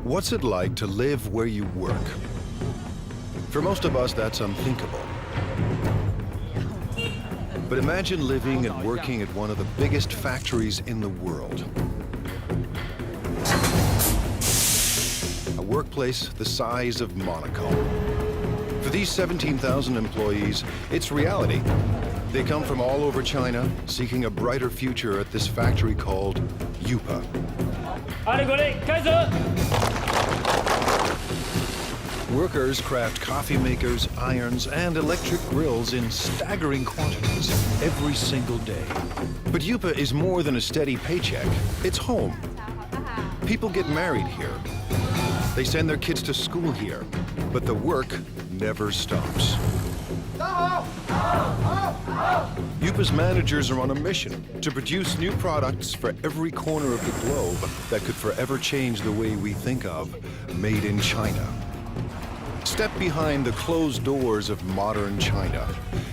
What's it like to live where you work? For most of us, that's unthinkable. But imagine living and working at one of the biggest factories in the world. A workplace the size of Monaco. For these 17,000 employees, it's reality. They come from all over China, seeking a brighter future at this factory called Eupa. Workers craft coffee makers, irons, and electric grills in staggering quantities every single day. But Eupa is more than a steady paycheck. It's home. People get married here. They send their kids to school here. But the work never stops. Eupa's managers are on a mission to produce new products for every corner of the globe that could forever change the way we think of made in China. Step behind the closed doors of modern China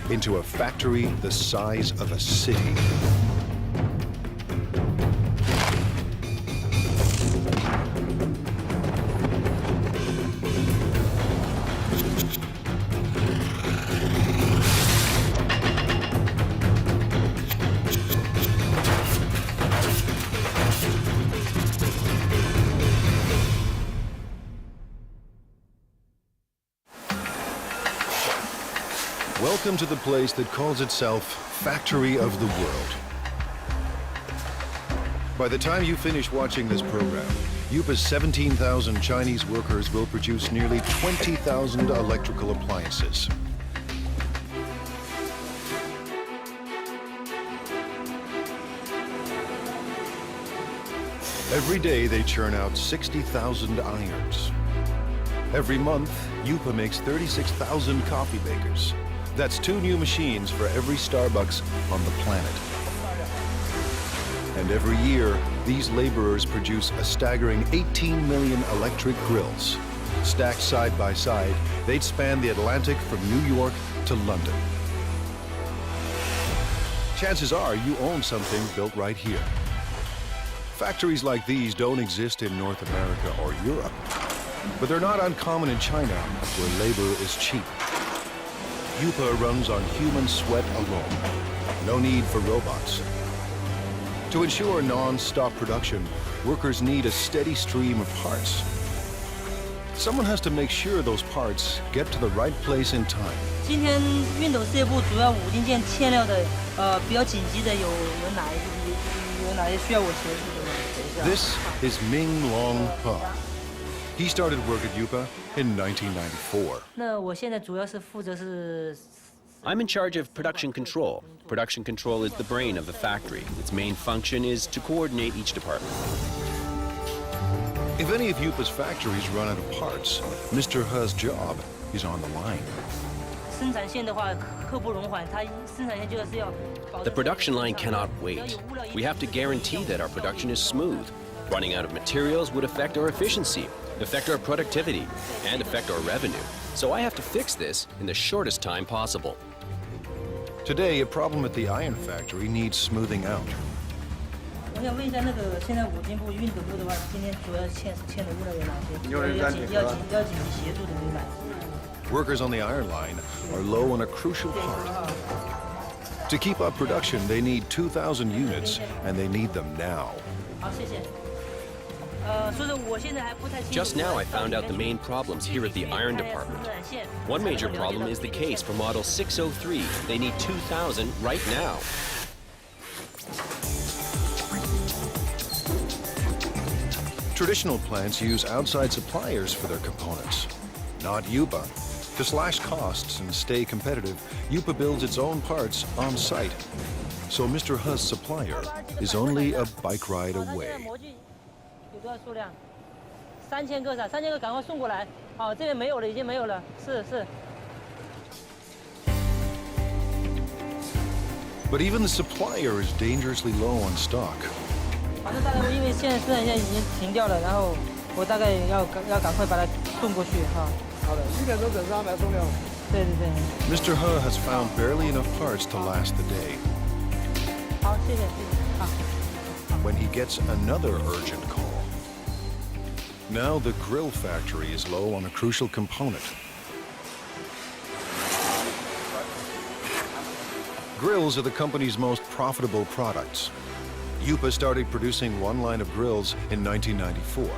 into a factory the size of a city. Welcome to the place that calls itself Factory of the World. By the time you finish watching this program, Eupa's 17,000 Chinese workers will produce nearly 20,000 electrical appliances. Every day they churn out 60,000 irons. Every month, Eupa makes 36,000 coffee makers. That's 2 new machines for every Starbucks on the planet. And every year, these laborers produce a staggering 18 million electric grills. Stacked side by side, they'd span the Atlantic from New York to London. Chances are you own something built right here. Factories like these don't exist in North America or Europe, but they're not uncommon in China, where labor is cheap. Eupa runs on human sweat alone. No need for robots. To ensure non-stop production, workers need a steady stream of parts. Someone has to make sure those parts get to the right place in time. 今天熨斗事业部主要5零件欠料的，比较紧急的有哪些需要我协助的吗？ This is Ming Long Pa. He started work at Eupa in 1994. 那我现在主要是负责是。 I'm in charge of production control. Production control is the brain of the factory. Its main function is to coordinate each department. If any of Eupa's factories run out of parts, Mr. He's job is on the line. 生产线的话，刻不容缓，它生产线就是要。 The production line cannot wait. We have to guarantee that our production is smooth. Running out of materials would affect our efficiency, affect our productivity, and affect our revenue. So I have to fix this in the shortest time possible. Today, a problem at the iron factory needs smoothing out. 我想问一下，那个现在五金部、熨斗部的话，今天主要欠的物料有哪些？要紧急协助的有哪些？ Workers on the iron line are low on a crucial part. To keep up production, they need 2,000 units, and they need them now. 好，谢谢。 Just now I found out the main problems here at the iron department. One major problem is the case for model 603. They need 2,000 right now. Traditional plants use outside suppliers for their components, not Eupa. To slash costs and stay competitive, Eupa builds its own parts on site. So Mr. He's supplier is only a bike ride away. 多少数量？3000个，3000个，赶快送过来。好，这边没有了，已经没有了。是。But even the supplier is dangerously low on stock. 反正大概因为现在生产线已经停掉了，然后我大概要赶快把它送过去哈。好的，1点钟准时安排送料。对。Mr. He has found barely enough parts to last the day. 好，谢谢。好。When he gets another urgent call. Now the grill factory is low on a crucial component. Grills are the company's most profitable products. Eupa started producing one line of grills in 1994.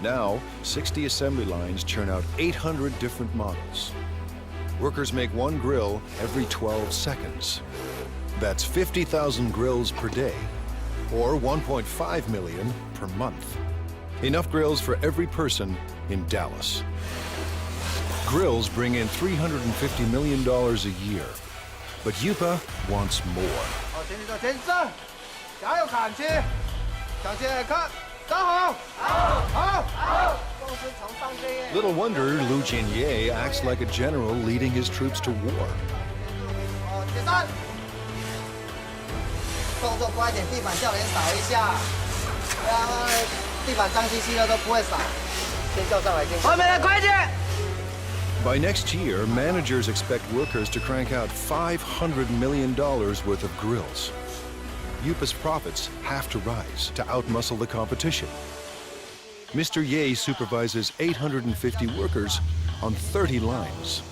Now, 60 assembly lines churn out 800 different models. Workers make one grill every 12 seconds. That's 50,000 grills per day, or 1.5 million per month. Enough grills for every person in Dallas. Grills bring in $350 million a year, but Eupa wants more. Little wonder Lu Jinye acts like a general leading his troops to war. By next year, managers expect workers to crank out $500 million worth of grills. Eupa's profits have to rise to outmuscle the competition. Mr. Ye supervises 850 workers on 30 lines.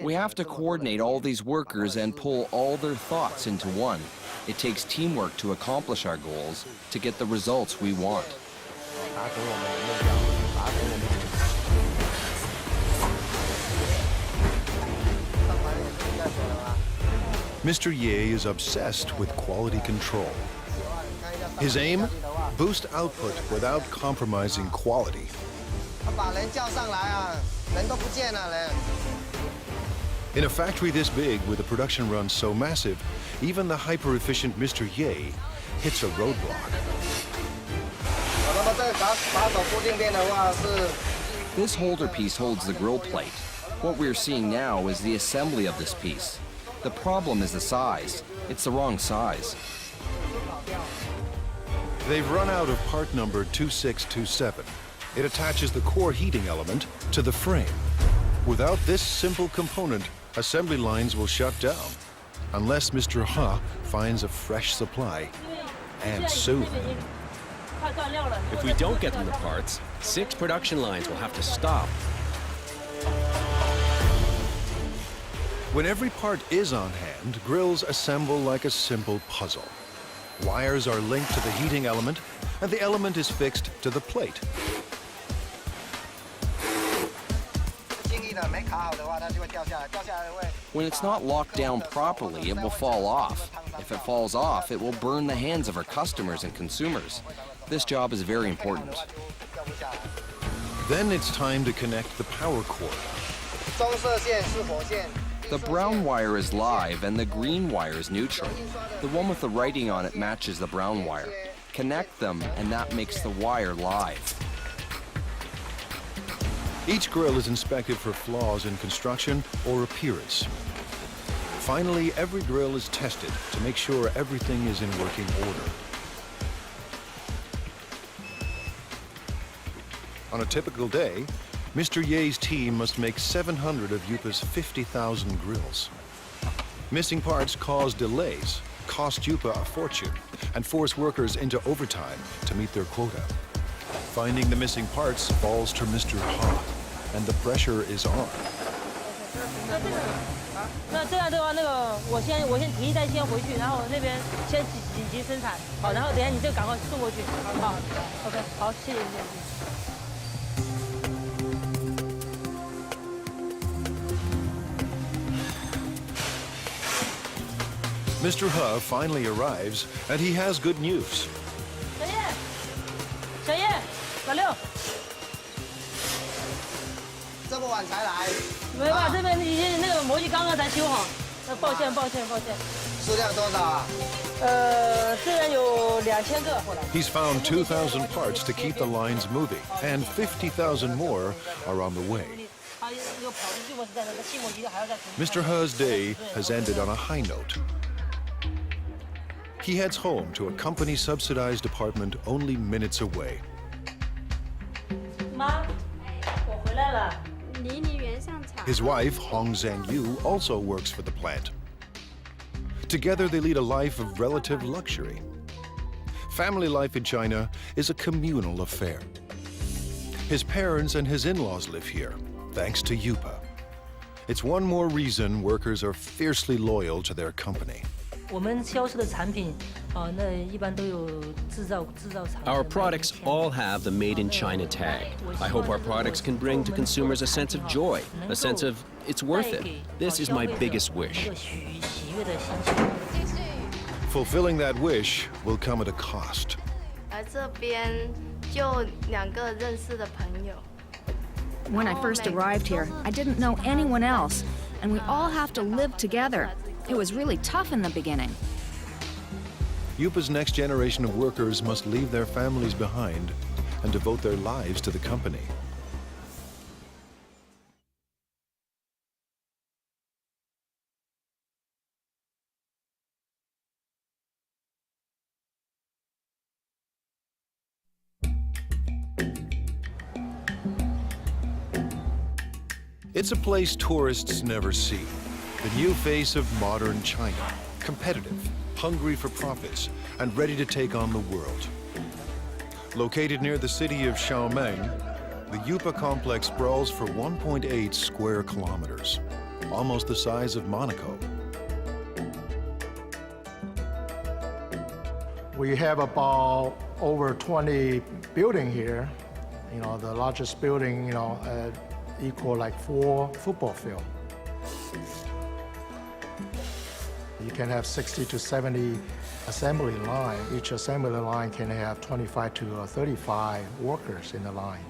We have to coordinate all these workers and pull all their thoughts into one. It takes teamwork to accomplish our goals, to get the results we want. Mr. Ye is obsessed with quality control. His aim? Boost output without compromising quality. In a factory this big, with a production run so massive, even the hyper-efficient Mr. Ye hits a roadblock. This holder piece holds the grill plate. What we're seeing now is the assembly of this piece. The problem is the size. It's the wrong size. They've run out of part number 2627. It attaches the core heating element to the frame. Without this simple component, assembly lines will shut down, unless Mr. Ha finds a fresh supply, and soon. If we don't get them the parts, 6 production lines will have to stop. When every part is on hand, grills assemble like a simple puzzle. Wires are linked to the heating element, and the element is fixed to the plate. When it's not locked down properly, it will fall off. If it falls off, it will burn the hands of our customers and consumers. This job is very important. Then it's time to connect the power cord. The brown wire is live and the green wire is neutral. The one with the writing on it matches the brown wire. Connect them and that makes the wire live. Each grill is inspected for flaws in construction or appearance. Finally, every grill is tested to make sure everything is in working order. On a typical day, Mr. Ye's team must make 700 of Eupa's 50,000 grills. Missing parts cause delays, cost Eupa a fortune, and force workers into overtime to meet their quota. Finding the missing parts falls to Mr. Ha, and the pressure is on. 那这样的话，我先提一袋先回去，然后那边先紧急生产，好，然后等一下你这个赶快送过去，好 ，OK， 好，谢谢。 Mr. Ha finally arrives, and he has good news. 小叶，老六，这么晚才来？没办法，这边已经那个模具刚刚才修好，抱歉。数量多少啊？这边有2000个。 He's found 2,000 parts to keep the lines moving, and 50,000 more are on the way. Mr. Ha's day has ended on a high note. He heads home to a company-subsidized apartment only minutes away. 妈，我回来了。 His wife, Hong Zhangyu, also works for the plant. Together, they lead a life of relative luxury. Family life in China is a communal affair. His parents and his in-laws live here, thanks to Eupa. It's one more reason workers are fiercely loyal to their company. 我们销售的产品，那一般都有制造厂。Our products all have the Made in China tag. I hope our products can bring to consumers a sense of joy, a sense of it's worth it. This is my biggest wish. Fulfilling that wish will come at a cost. 而这边就2个认识的朋友。 When I first arrived here, I didn't know anyone else, and we all have to live together. It was really tough in the beginning. Eupa's next generation of workers must leave their families behind and devote their lives to the company. It's a place tourists never see. The new face of modern China, competitive, hungry for profits, and ready to take on the world. Located near the city of Xiaomeng, the Eupa complex sprawls for 1.8 square kilometers, almost the size of Monaco. We have about over 20 buildings here. You know, the largest building, equal like 4 football fields. You can have 60 to 70 assembly line. Each assembly line can have 25 to 35 workers in the line.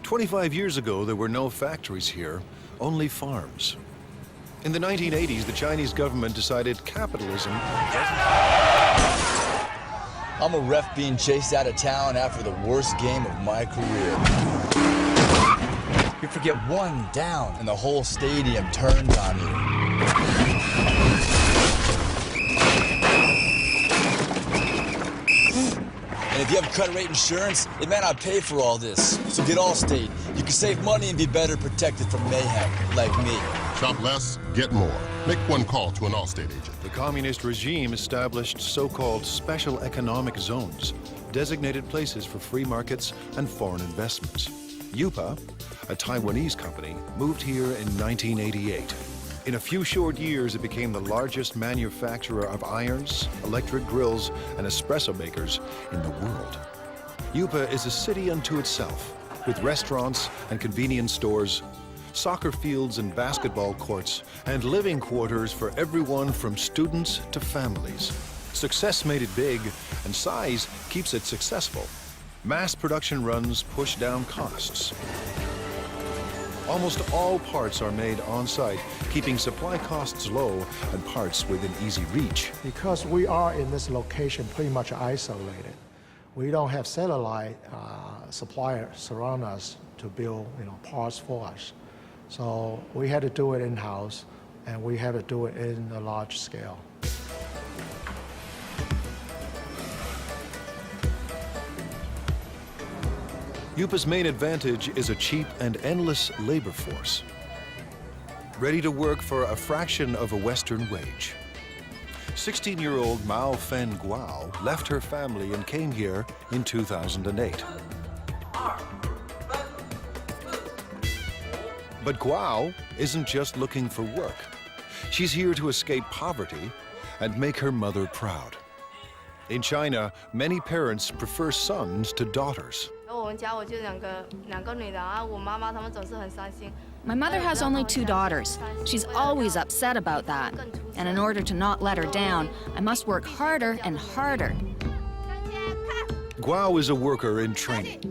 25 years ago, there were no factories here, only farms. In the 1980s, the Chinese government decided capitalism. I'm a ref being chased out of town after the worst game of my career. You forget one down, and the whole stadium turns on you. And if you have credit rate insurance, it may not pay for all this. So get Allstate. You can save money and be better protected from mayhem, like me. Shop less, get more. Make one call to an Allstate agent. The communist regime established so-called special economic zones, designated places for free markets and foreign investments. Eupa, a Taiwanese company, moved here in 1988. In a few short years, it became the largest manufacturer of irons, electric grills, and espresso makers in the world. Eupa is a city unto itself, with restaurants and convenience stores, soccer fields and basketball courts, and living quarters for everyone from students to families. Success made it big, and size keeps it successful. Mass production runs push down costs. Almost all parts are made on-site, keeping supply costs low and parts within easy reach. Because we are in this location pretty much isolated, we don't have satellite suppliers surround us to build parts for us. So we had to do it in-house, and we had to do it in a large scale. Eupa's main advantage is a cheap and endless labor force, ready to work for a fraction of a Western wage. 16-year-old Mao Fen Guo left her family and came here in 2008. But Guo isn't just looking for work. She's here to escape poverty and make her mother proud. In China, many parents prefer sons to daughters. My mother has only 2 daughters. She's always upset about that. And in order to not let her down, I must work harder and harder. Guo is a worker in training.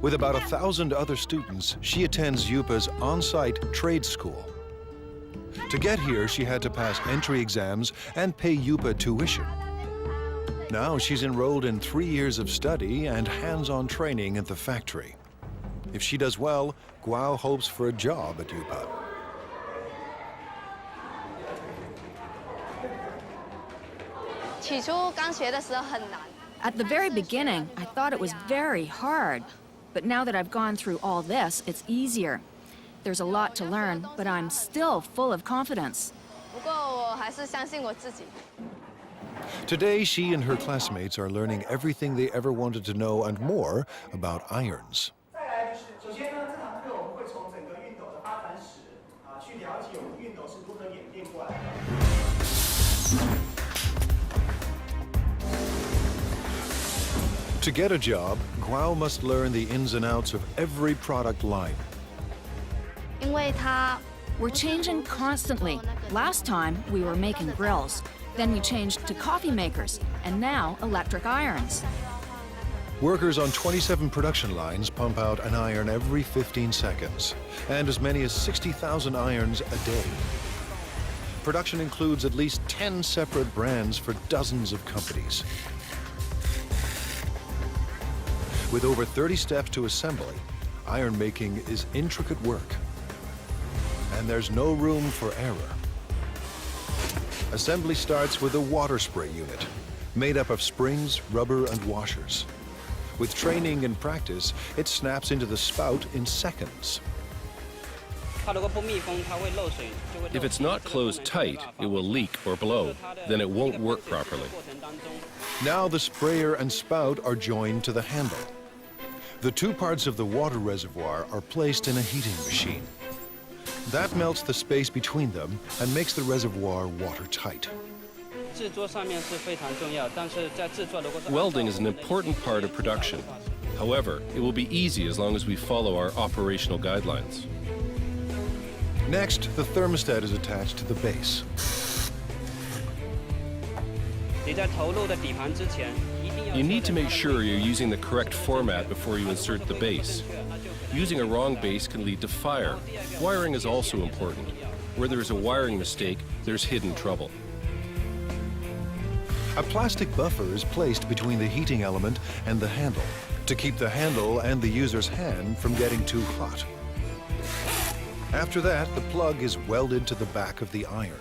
With about 1,000 other students, she attends Eupa's on-site trade school. To get here, she had to pass entry exams and pay Eupa tuition. Now she's enrolled in 3 years of study and hands-on training at the factory. If she does well, Guo hopes for a job at Eupa. At the very beginning, I thought it was very hard. But now that I've gone through all this, it's easier. There's a lot to learn, but I'm still full of confidence. Today, she and her classmates are learning everything they ever wanted to know and more about irons. To get a job, Guo must learn the ins and outs of every product line. We're changing constantly. Last time, we were making grills. Then we changed to coffee makers, and now electric irons. Workers on 27 production lines pump out an iron every 15 seconds, and as many as 60,000 irons a day. Production includes at least 10 separate brands for dozens of companies. With over 30 steps to assembly, iron making is intricate work. And there's no room for error. Assembly starts with a water spray unit, made up of springs, rubber, and washers. With training and practice, it snaps into the spout in seconds. If it's not closed tight, it will leak or blow. Then it won't work properly. Now the sprayer and spout are joined to the handle. The two parts of the water reservoir are placed in a heating machine. That melts the space between them and makes the reservoir watertight. Welding is an important part of production. However, it will be easy as long as we follow our operational guidelines. Next, the thermostat is attached to the base. You need to make sure you're using the correct format before you insert the base. Using a wrong base can lead to fire. Wiring is also important. Where there is a wiring mistake, there's hidden trouble. A plastic buffer is placed between the heating element and the handle to keep the handle and the user's hand from getting too hot. After that, the plug is welded to the back of the iron.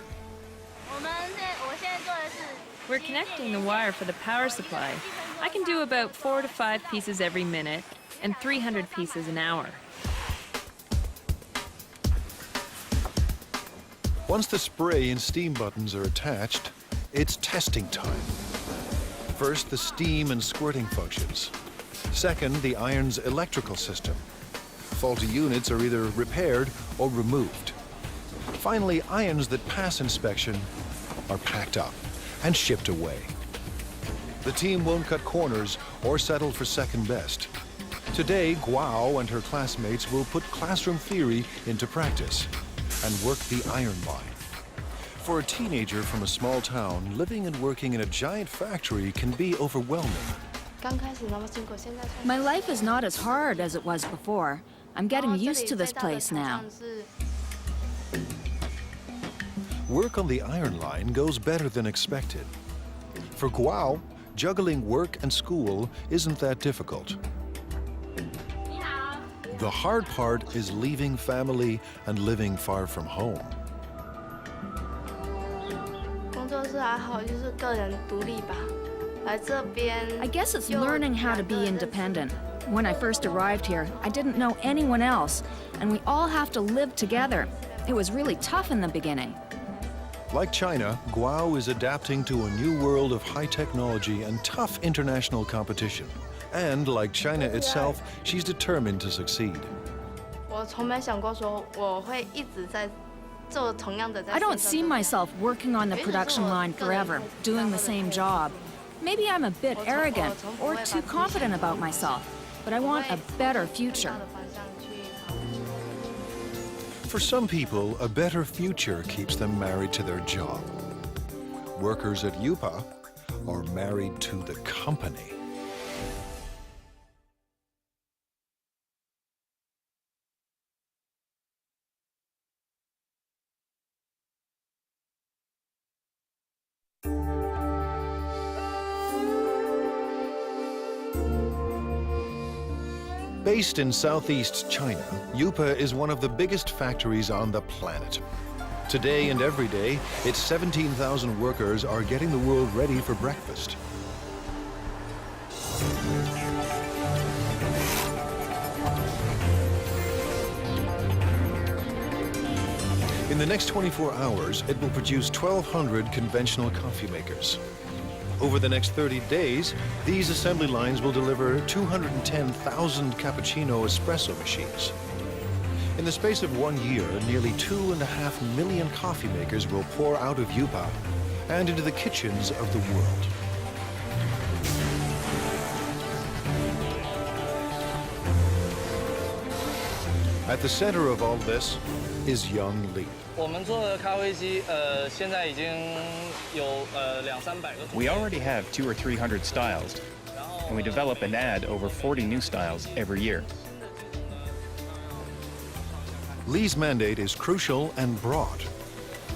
We're connecting the wire for the power supply. I can do about 4 to 5 pieces every minute and 300 pieces an hour. Once the spray and steam buttons are attached, it's testing time. First, the steam and squirting functions. Second, the iron's electrical system. Faulty units are either repaired or removed. Finally, irons that pass inspection are packed up and shipped away. The team won't cut corners or settle for second best. Today, Guo and her classmates will put classroom theory into practice and work the iron line. For a teenager from a small town, living and working in a giant factory can be overwhelming. My life is not as hard as it was before. I'm getting used to this place now. Work on the iron line goes better than expected. For Guo, juggling work and school isn't that difficult. The hard part is leaving family and living far from home. I guess it's learning how to be independent. When I first arrived here, I didn't know anyone else, and we all have to live together. It was really tough in the beginning. Like China, Guo is adapting to a new world of high technology and tough international competition. And like China itself, she's determined to succeed. I don't see myself working on the production line forever, doing the same job. Maybe I'm a bit arrogant or too confident about myself, but I want a better future. For some people, a better future keeps them married to their job. Workers at Eupa are married to the company. Based in southeast China, Eupa is one of the biggest factories on the planet. Today and every day, its 17,000 workers are getting the world ready for breakfast. In the next 24 hours, it will produce 1,200 conventional coffee makers. Over the next 30 days, these assembly lines will deliver 210,000 cappuccino espresso machines. In the space of 1 year, nearly 2.5 million coffee makers will pour out of Eupa and into the kitchens of the world. At the center of all this is young Lee. We already have 200 or 300 styles, and we develop and add over 40 new styles every year. Lee's mandate is crucial and broad.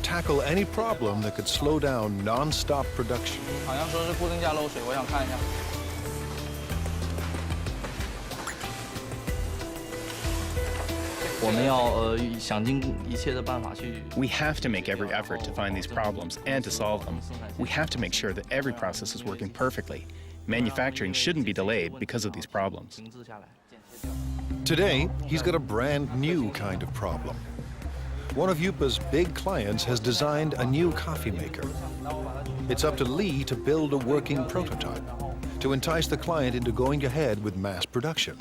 Tackle any problem that could slow down non-stop production. We have to make every effort to find these problems and to solve them. We have to make sure that every process is working perfectly. Manufacturing shouldn't be delayed because of these problems. Today, he's got a brand new kind of problem. One of Eupa's big clients has designed a new coffee maker. It's up to Lee to build a working prototype to entice the client into going ahead with mass production.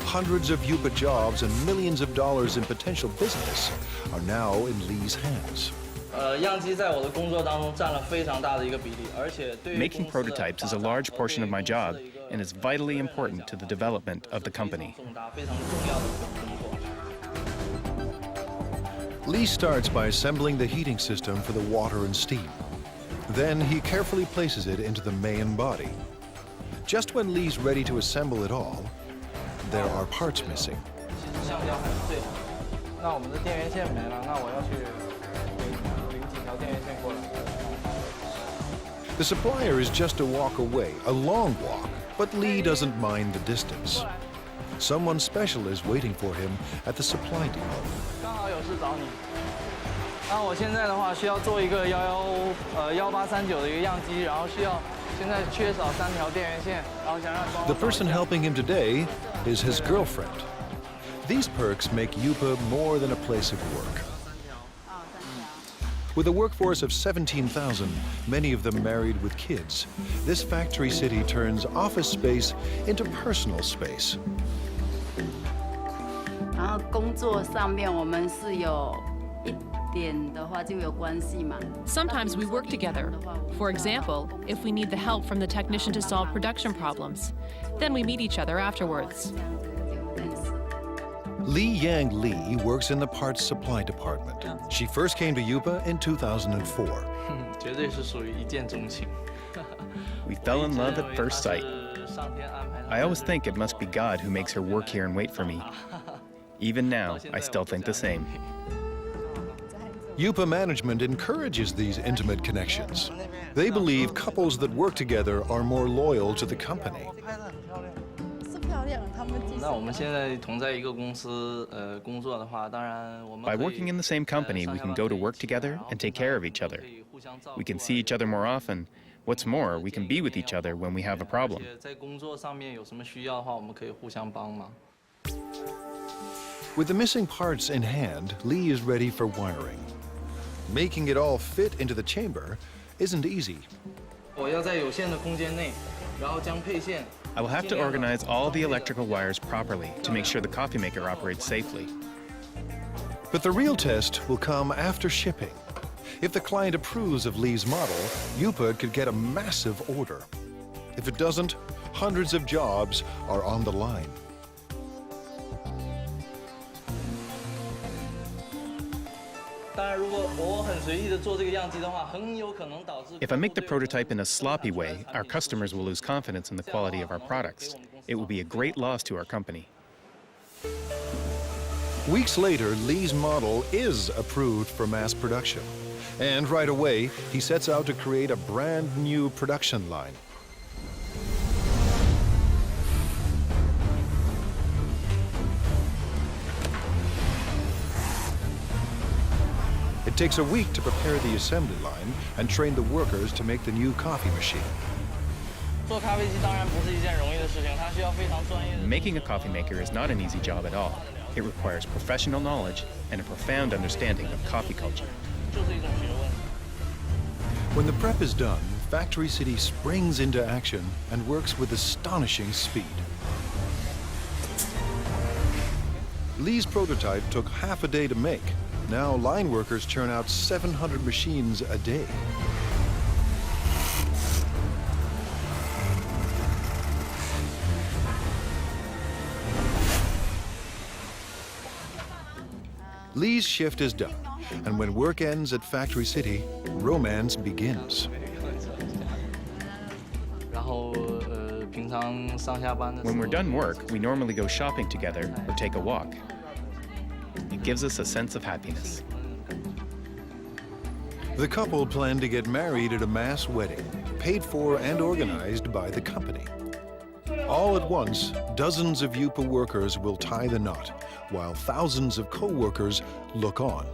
Hundreds of Eupa jobs and millions of dollars in potential business are now in Lee's hands. Making prototypes is a large portion of my job and is vitally important to the development of the company. Lee starts by assembling the heating system for the water and steam. Then he carefully places it into the main body. Just when Lee's ready to assemble it all, there are parts missing. The supplier is just a walk away, a long walk, but Lee doesn't mind the distance. Someone special is waiting for him at the supply depot. The person helping him today is his girlfriend. These perks make Eupa more than a place of work. With a workforce of 17,000, many of them married with kids, this factory city turns office space into personal space. Sometimes we work together. For example, if we need the help from the technician to solve production problems, then we meet each other afterwards. Li Yang Li works in the parts supply department. She first came to Eupa in 2004. We fell in love at first sight. I always think it must be God who makes her work here and wait for me. Even now, I still think the same. Eupa management encourages these intimate connections. They believe couples that work together are more loyal to the company. By working in the same company, we can go to work together and take care of each other. We can see each other more often. What's more, we can be with each other when we have a problem. With the missing parts in hand, Lee is ready for wiring. Making it all fit into the chamber isn't easy. I will have to organize all the electrical wires properly to make sure the coffee maker operates safely. But the real test will come after shipping. If the client approves of Lee's model, Eupa could get a massive order. If it doesn't, hundreds of jobs are on the line. If I make the prototype in a sloppy way, our customers will lose confidence in the quality of our products. It will be a great loss to our company. Weeks later, Lee's model is approved for mass production. And right away, he sets out to create a brand new production line. It takes a week to prepare the assembly line and train the workers to make the new coffee machine. Making a coffee maker is not an easy job at all. It requires professional knowledge and a profound understanding of coffee culture. When the prep is done, Factory City springs into action and works with astonishing speed. Lee's prototype took half a day to make. Now line workers churn out 700 machines a day. Lee's shift is done, and when work ends at Factory City, romance begins. When we're done work, we normally go shopping together or take a walk. It gives us a sense of happiness. The couple plan to get married at a mass wedding, paid for and organized by the company. All at once, dozens of Eupa workers will tie the knot, while thousands of co-workers look on.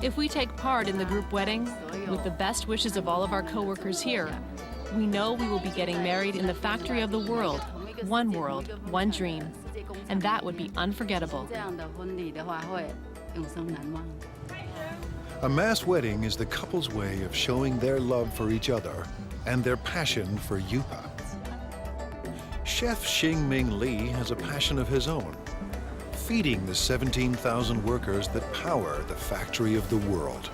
If we take part in the group wedding, with the best wishes of all of our co-workers here, we know we will be getting married in the factory of the world, one dream, and that would be unforgettable. A mass wedding is the couple's way of showing their love for each other and their passion for Eupa. Chef Xingming Li has a passion of his own, feeding the 17,000 workers that power the factory of the world.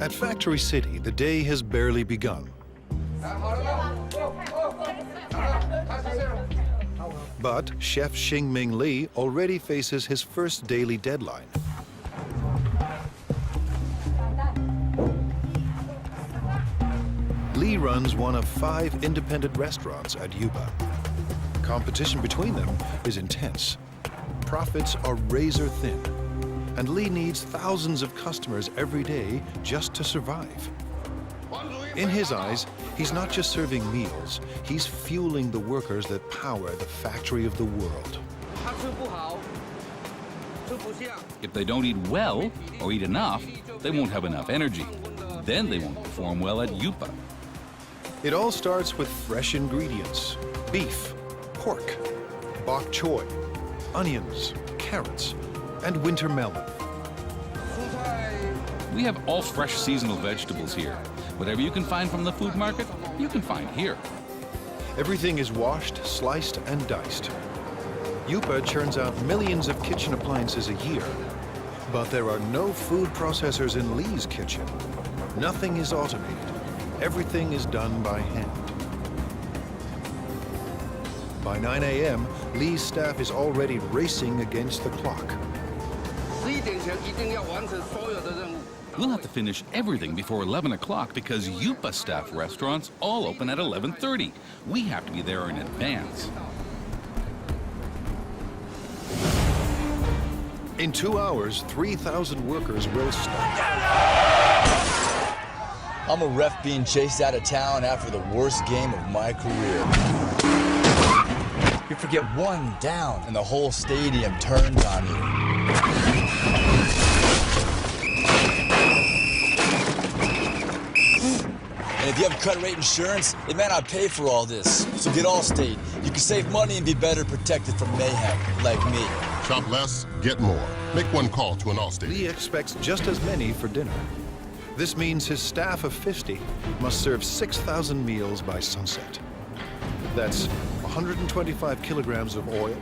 At Factory City, the day has barely begun. But Chef Xingming Li already faces his first daily deadline. Li runs one of 5 independent restaurants at Eupa. Competition between them is intense. Profits are razor thin, and Li needs thousands of customers every day just to survive. In his eyes, he's not just serving meals, he's fueling the workers that power the factory of the world. If they don't eat well or eat enough, they won't have enough energy. Then they won't perform well at Eupa. It all starts with fresh ingredients: beef, pork, bok choy, onions, carrots, and winter melon. We have all fresh seasonal vegetables here. Whatever you can find from the food market, you can find here. Everything is washed, sliced, and diced. Eupa churns out millions of kitchen appliances a year, but there are no food processors in Li's kitchen. Nothing is automated. Everything is done by hand. By 9 a.m., Li's staff is already racing against the clock. We'll have to finish everything before 11 o'clock because Eupa staff restaurants all open at 11:30. We have to be there in advance. In 2 hours, 3,000 workers will stop. I'm a ref being chased out of town after the worst game of my career. You forget one down and the whole stadium turns on you. And if you have credit rate insurance, it may not pay for all this. So get Allstate. You can save money and be better protected from mayhem, like me. Shop less, get more. Make one call to an Allstate. Li expects just as many for dinner. This means his staff of 50 must serve 6,000 meals by sunset. That's 125 kilograms of oil,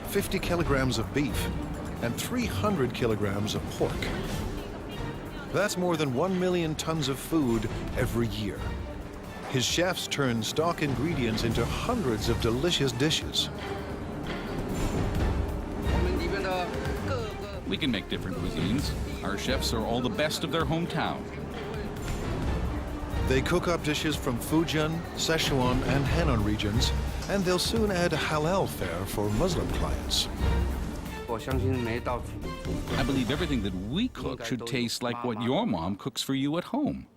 50 kilograms of beef, and 300 kilograms of pork. That's more than 1 million tons of food every year. His chefs turn stock ingredients into hundreds of delicious dishes. We can make different cuisines. Our chefs are all the best of their hometown. They cook up dishes from Fujian, Sichuan, and Henan regions, and they'll soon add halal fare for Muslim clients. I believe everything that we cook should taste like what your mom cooks for you at home.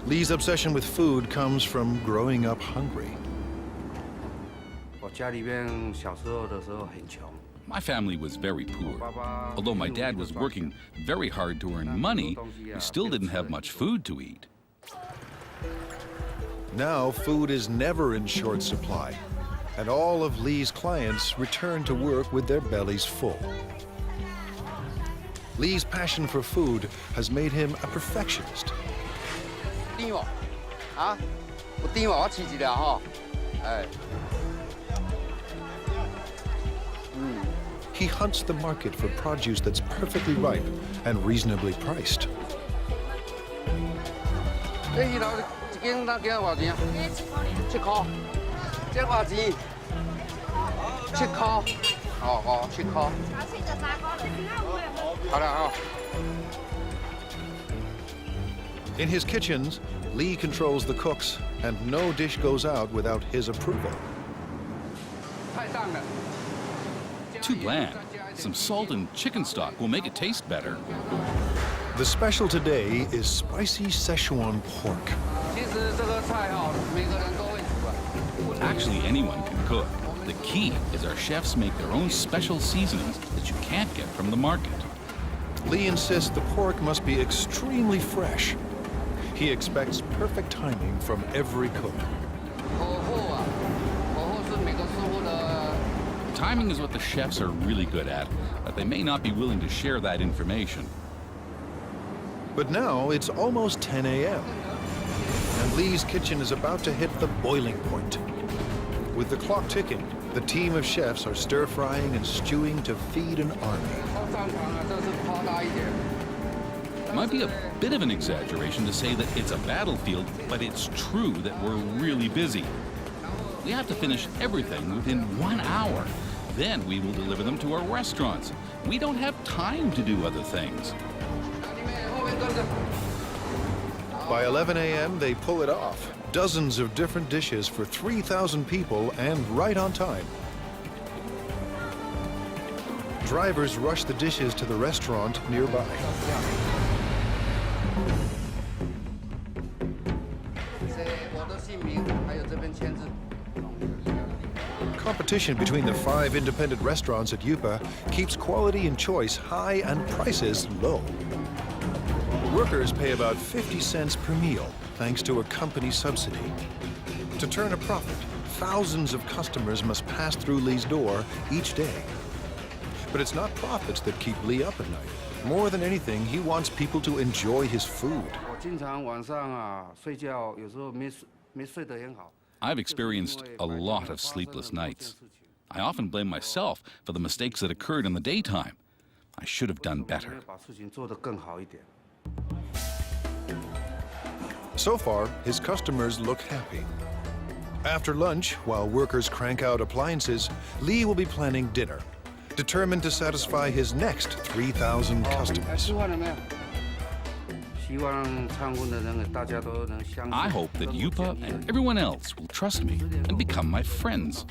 Li's obsession with food comes from growing up hungry. My family was very poor. Although my dad was working very hard to earn money, we still didn't have much food to eat. Now, food is never in short supply, and all of Lee's clients return to work with their bellies full. Lee's passion for food has made him a perfectionist. He hunts the market for produce that's perfectly ripe and reasonably priced. In his kitchens, Lee controls the cooks, and no dish goes out without his approval. Too bland. Some salt and chicken stock will make it taste better. The special today is spicy Szechuan pork. Actually, anyone can cook. The key is our chefs make their own special seasonings that you can't get from the market. Lee insists the pork must be extremely fresh. He expects perfect timing from every cook. Timing is what the chefs are really good at, but they may not be willing to share that information. But now it's almost 10 a.m. and Lee's kitchen is about to hit the boiling point. With the clock ticking, the team of chefs are stir-frying and stewing to feed an army. It might be a bit of an exaggeration to say that it's a battlefield, but it's true that we're really busy. We have to finish everything within 1 hour. Then we will deliver them to our restaurants. We don't have time to do other things. By 11 a.m., they pull it off. Dozens of different dishes for 3,000 people and right on time. Drivers rush the dishes to the restaurant nearby. Competition between the 5 independent restaurants at Eupa keeps quality and choice high and prices low. Workers pay about 50 cents per meal, thanks to a company subsidy. To turn a profit, thousands of customers must pass through Lee's door each day. But it's not profits that keep Lee up at night. More than anything, he wants people to enjoy his food. I've experienced a lot of sleepless nights. I often blame myself for the mistakes that occurred in the daytime. I should have done better. So far, his customers look happy. After lunch, while workers crank out appliances, Lee will be planning dinner, determined to satisfy his next 3,000 customers. I hope that Eupa and everyone else will trust me and become my friends.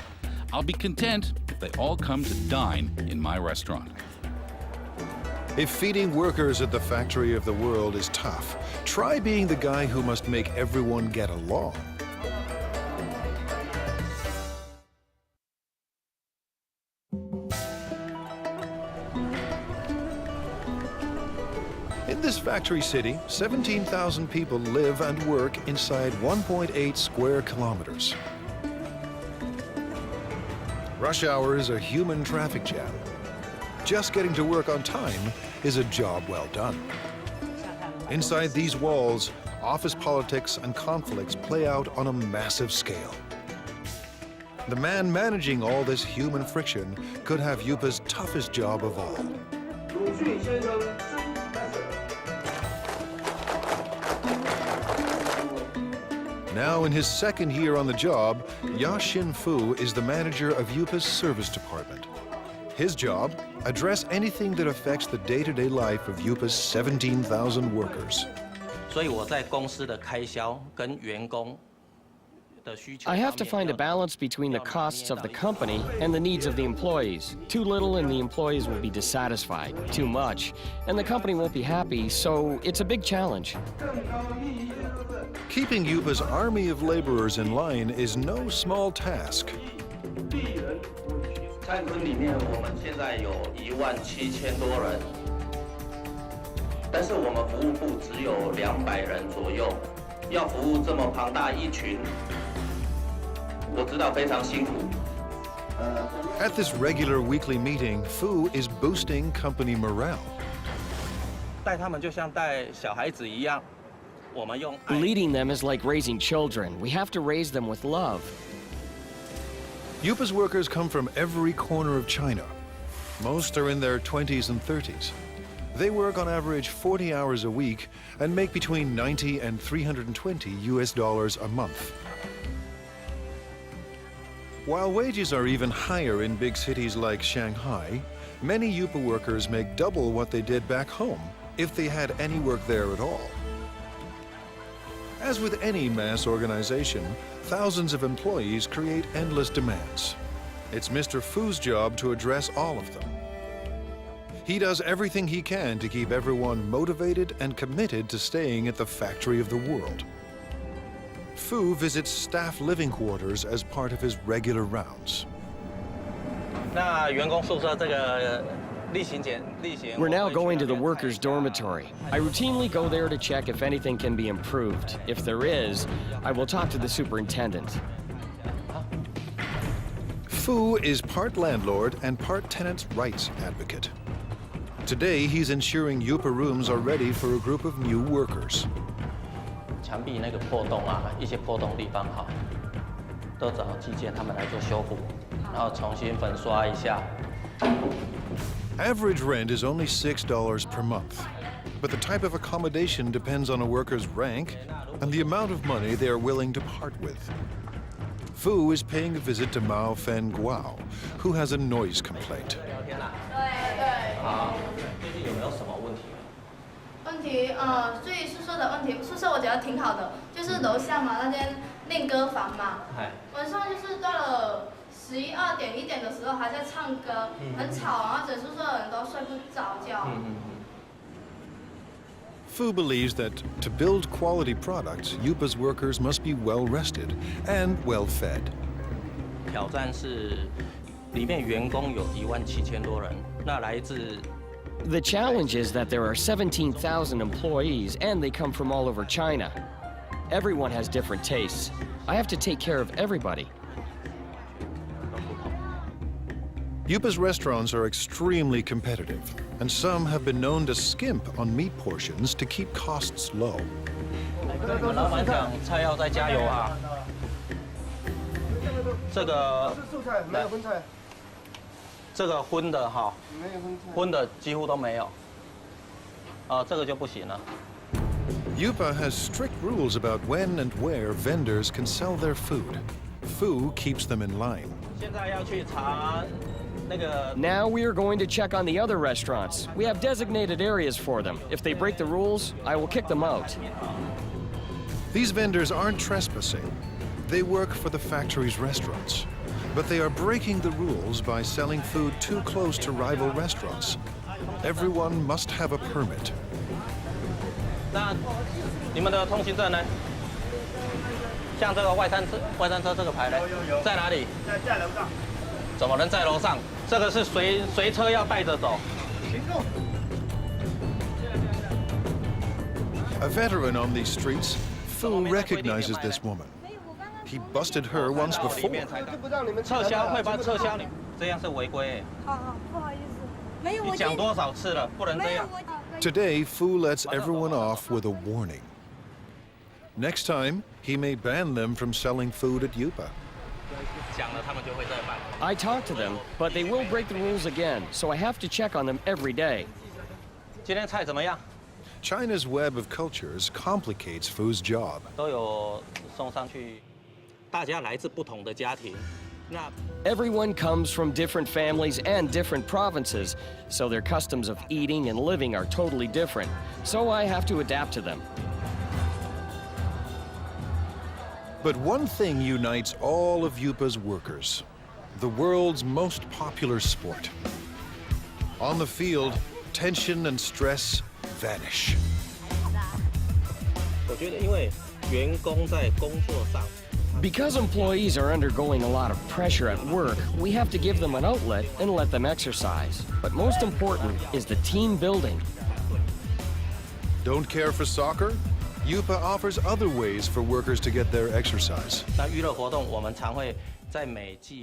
I'll be content if they all come to dine in my restaurant. If feeding workers at the factory of the world is tough, try being the guy who must make everyone get along. In this factory city, 17,000 people live and work inside 1.8 square kilometers. Rush hour is a human traffic jam. Just getting to work on time is a job well done. Inside these walls, office politics and conflicts play out on a massive scale. The man managing all this human friction could have Eupa's toughest job of all. Now in his second year on the job, Ya Xin-fu is the manager of Eupa's service department. His job, address anything that affects the day-to-day life of Eupa's 17,000 workers. I have to find a balance between the costs of the company and the needs of the employees. Too little and the employees will be dissatisfied. Too much and the company won't be happy, so it's a big challenge. Keeping Eupa's army of laborers in line is no small task. 灿坤里面我们现在有17000多人，但是我们服务部只有200人左右，要服务这么庞大一群，我知道非常辛苦。At this regular weekly meeting, Fu is boosting company morale. 带他们就像带小孩子一样，我们用爱。 Leading them is like raising children. We have to raise them with love. Eupa's workers come from every corner of China. Most are in their 20s and 30s. They work on average 40 hours a week and make between $90 and $320 US a month. While wages are even higher in big cities like Shanghai, many Eupa workers make double what they did back home if they had any work there at all. As with any mass organization, thousands of employees create endless demands. It's Mr. Fu's job to address all of them. He does everything he can to keep everyone motivated and committed to staying at the factory of the world. Fu visits staff living quarters as part of his regular rounds. We're now going to the workers' dormitory. I routinely go there to check if anything can be improved. If there is, I will talk to the superintendent. Fu is part landlord and part tenants' rights advocate. Today, he's ensuring Eupa rooms are ready for a group of new workers. 墙壁那个破洞啊，一些破洞地方好，都找技建他们来做修补，然后重新粉刷一下。 Average rent is only $6 per month, but the type of accommodation depends on a worker's rank and the amount of money they are willing to part with. Fu is paying a visit to Mao Fen Guao, who has a noise complaint. 问题，所以宿舍的问题，宿舍我觉得挺好的，就是楼下嘛，那间练歌房嘛，晚上就是到了11、2点、1点的时候还在唱歌，很吵，然后整宿舍的人都睡不着觉。Fu believes that to build quality products, Eupa's workers must be well rested and well fed. 挑战是，里面员工有17000多人，那来自。 The challenge is that there are 17,000 employees and they come from all over China. Everyone has different tastes. I have to take care of everybody. Eupa's restaurants are extremely competitive, and some have been known to skimp on meat portions to keep costs low. 老板讲菜要再加油啊！这个没有荤菜。 这个荤的哈，荤的几乎都没有，这个就不行了。Eupa has strict rules about when and where vendors can sell their food. Fu keeps them in line. 现在要去查那个。 Now we are going to check on the other restaurants. We have designated areas for them. If they break the rules, I will kick them out. These vendors aren't trespassing. They work for the factory's restaurants. But they are breaking the rules by selling food too close to rival restaurants. Everyone must have a permit. 那你们的通行证呢？像这个外餐车这个牌呢，在哪里？在楼上。怎么能在楼上？这个是随车要带着走。 A veteran on these streets, Fu recognizes this woman. He busted her once before. 撤销会把撤销你，这样是违规。不好意思，你讲多少次了，不能这样。 Today, Fu lets everyone off with a warning. Next time, he may ban them from selling food at Eupa. 讲了，他们就会再犯。 I talk to them, but they will break the rules again, so I have to check on them every day. 今天菜怎么样？ China's web of cultures complicates Fu's job. 都有送上去。 大家来自不同的家庭，那 Everyone comes from different families and different provinces, so their customs of eating and living are totally different. So I have to adapt to them. But one thing unites all of Eupa's workers: the world's most popular sport. On the field, tension and stress vanish. 我觉得，因为员工在工作上 Because employees are undergoing a lot of pressure at work, we have to give them an outlet and let them exercise. But most important is the team building. Don't care for soccer? Eupa offers other ways for workers to get their exercise.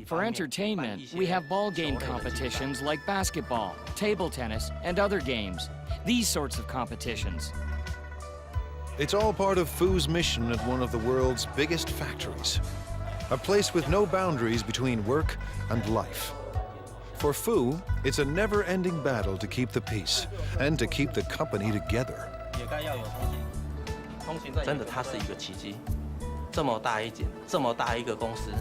For entertainment, we have ball game competitions like basketball, table tennis, and other games. These sorts of competitions. It's all part of Fu's mission at one of the world's biggest factories. A place with no boundaries between work and life. For Fu, it's a never-ending battle to keep the peace and to keep the company together. 真的，它是一个奇迹，这么大一个公司。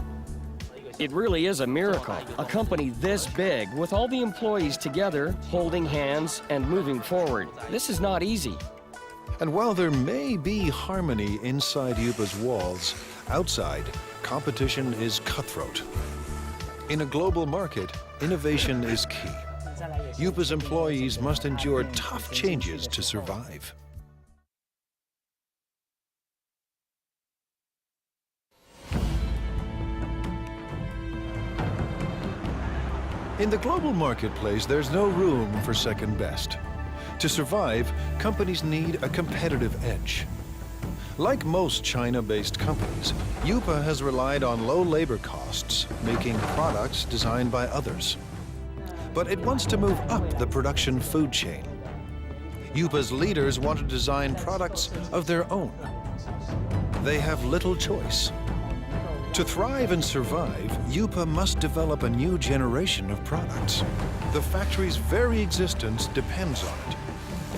It really is a miracle. A company this big, with all the employees together, holding hands and moving forward. This is not easy. And while there may be harmony inside Eupa's walls, outside, competition is cutthroat. In a global market, innovation is key. Eupa's employees must endure tough changes to survive. In the global marketplace, there's no room for second best. To survive, companies need a competitive edge. Like most China-based companies, Eupa has relied on low labor costs, making products designed by others. But it wants to move up the production food chain. Eupa's leaders want to design products of their own. They have little choice. To thrive and survive, Eupa must develop a new generation of products. The factory's very existence depends on it.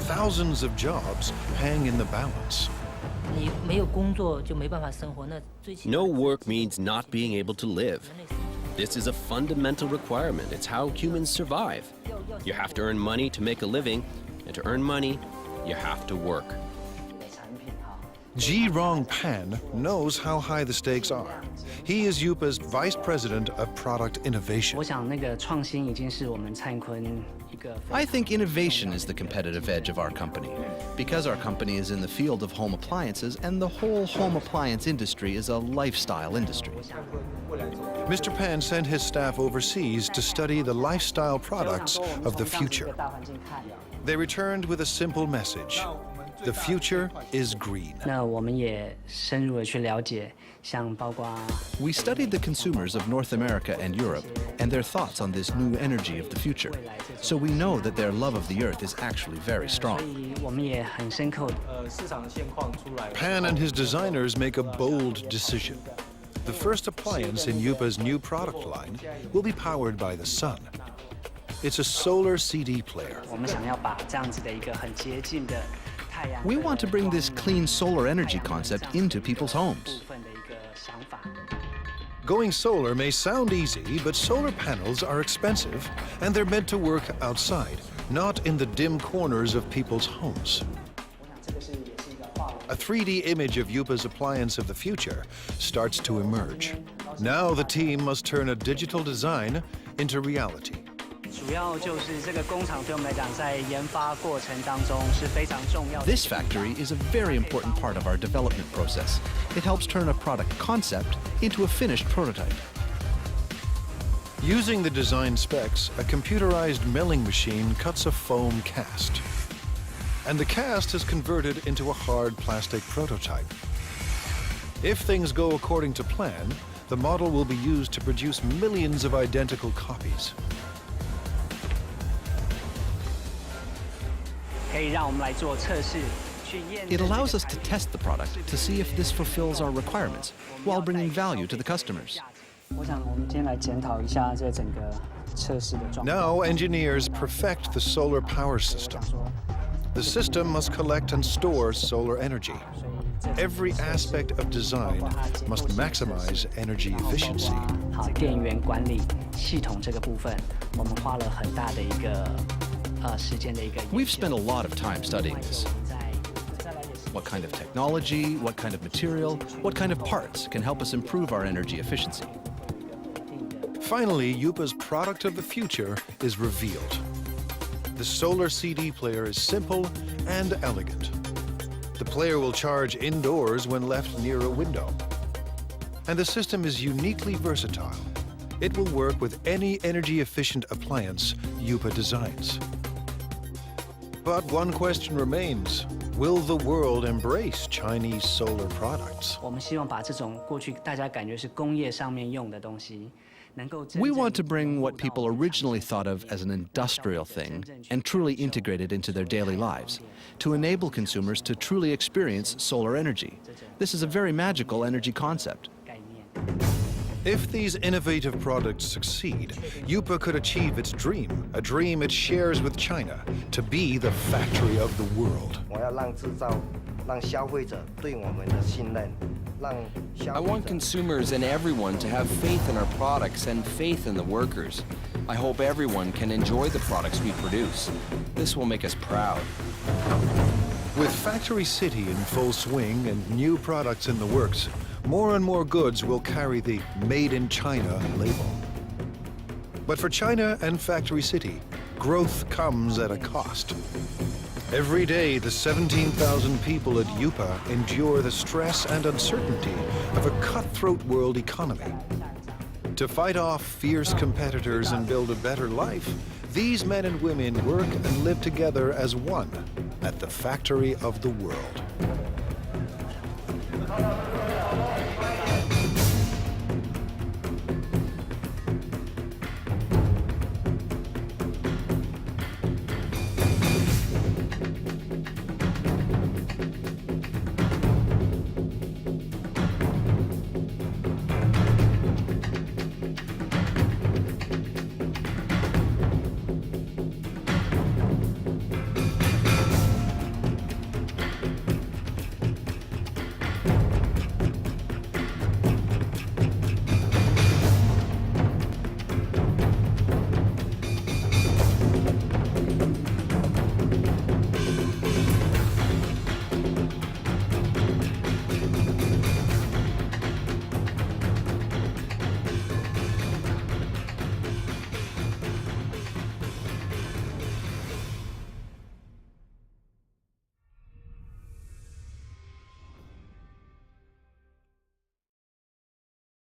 Thousands of jobs hang in the balance. No work means not being able to live. This is a fundamental requirement. It's how humans survive. You have to earn money to make a living, and to earn money, you have to work. Ji-Rong Pan knows how high the stakes are. He is Eupa's Vice President of Product Innovation. I think innovation is the competitive edge of our company, because our company is in the field of home appliances, and the whole home appliance industry is a lifestyle industry. Mr. Pan sent his staff overseas to study the lifestyle products of the future. They returned with a simple message. The future is green. We studied the consumers of North America and Europe and their thoughts on this new energy of the future. So we know that their love of the earth is actually very strong. Pan and his designers make a bold decision. The first appliance in Eupa's new product line will be powered by the sun. It's a solar CD player. We want to bring this clean solar energy concept into people's homes. Going solar may sound easy, but solar panels are expensive, and they're meant to work outside, not in the dim corners of people's homes. A 3D image of Eupa's appliance of the future starts to emerge. Now the team must turn a digital design into reality. This factory is a very important part of our development process. It helps turn a product concept into a finished prototype. Using the design specs, a computerized milling machine cuts a foam cast. And the cast is converted into a hard plastic prototype. If things go according to plan, the model will be used to produce millions of identical copies. It allows us to test the product to see if this fulfills our requirements while bringing value to the customers. Now engineers perfect the solar power system. The system must collect and store solar energy. Every aspect of design must maximize energy efficiency. We've spent a lot of time studying this. What kind of technology, what kind of material, what kind of parts can help us improve our energy efficiency? Finally, Eupa's product of the future is revealed. The solar CD player is simple and elegant. The player will charge indoors when left near a window. And the system is uniquely versatile. It will work with any energy-efficient appliance Eupa designs. But one question remains. Will the world embrace Chinese solar products? We want to bring what people originally thought of as an industrial thing and truly integrate it into their daily lives, to enable consumers to truly experience solar energy. This is a very magical energy concept. If these innovative products succeed, Eupa could achieve its dream, a dream it shares with China, to be the factory of the world. I want consumers and everyone to have faith in our products and faith in the workers. I hope everyone can enjoy the products we produce. This will make us proud. With Factory City in full swing and new products in the works, more and more goods will carry the Made in China label. But for China and Factory City, growth comes at a cost. Every day, the 17,000 people at Eupa endure the stress and uncertainty of a cutthroat world economy. To fight off fierce competitors and build a better life, these men and women work and live together as one at the factory of the world.